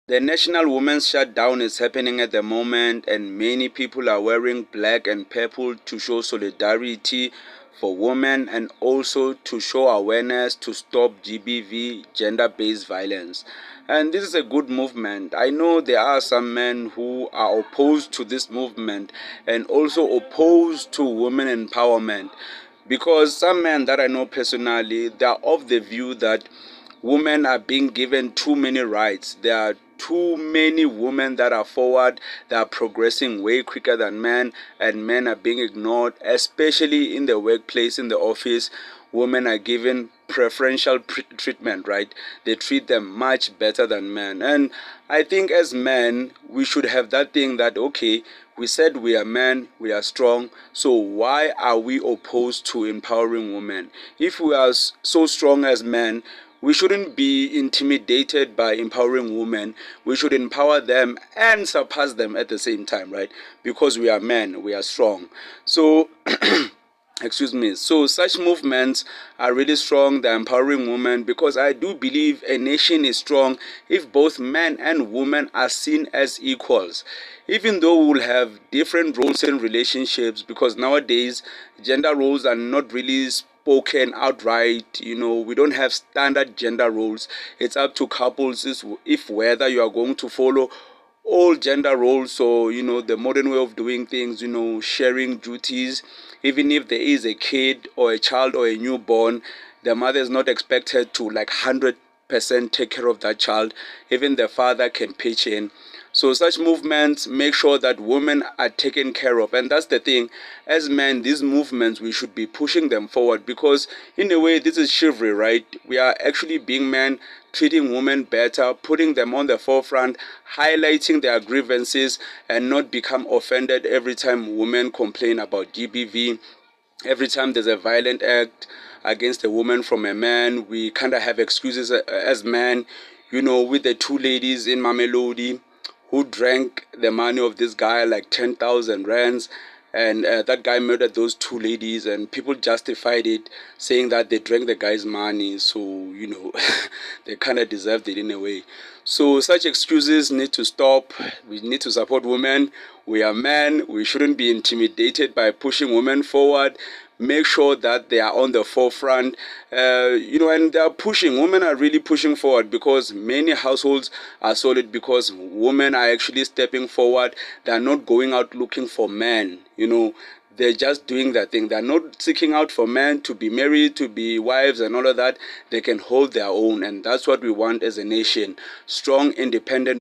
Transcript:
The National Women's Shutdown is happening at the moment, and many people are wearing black and purple to show solidarity for women and also to show awareness to stop GBV, gender-based violence. And this is a good movement. I know there are some men who are opposed to this movement and also opposed to women empowerment, because some men that I know personally, they are of the view that women are being given too many rights. There are too many women that are forward, that are progressing way quicker than men, and men are being ignored, especially in the workplace, in the office. Women are given preferential treatment, right? They treat them much better than men. And I think as men, we should have that thing that, okay, we said we are men, we are strong, so why are we opposed to empowering women? If we are so strong as men, we shouldn't be intimidated by empowering women. We should empower them and surpass them at the same time, right? Because we are men, we are strong. So excuse me. So such movements are really strong. They're empowering women, because I do believe a nation is strong if both men and women are seen as equals. Even though we'll have different roles in relationships, because nowadays gender roles are not really spoken outright. We don't have standard gender roles. It's up to couples if whether you are going to follow all gender roles. So the modern way of doing things, sharing duties. Even if there is a kid or a child or a newborn, the mother is not expected to 100% take care of that child. Even the father can pitch in. So such movements make sure that women are taken care of. And that's the thing. As men, these movements, we should be pushing them forward, because in a way, this is chivalry, right? We are actually being men, treating women better, putting them on the forefront, highlighting their grievances, and not become offended every time women complain about GBV. Every time there's a violent act against a woman from a man, we kind of have excuses as men. With the two ladies in Mamelodi who drank the money of this guy, like 10,000 rands, and that guy murdered those two ladies, and people justified it, saying that they drank the guy's money, so they kind of deserved it in a way. So such excuses need to stop. We need to support women. We are men. We shouldn't be intimidated by pushing women forward. Make sure that they are on the forefront, and they are pushing. Women are really pushing forward, because many households are solid because women are actually stepping forward. They are not going out looking for men. They're just doing that thing. They're not seeking out for men to be married, to be wives and all of that. They can hold their own, and that's what we want as a nation. Strong, independent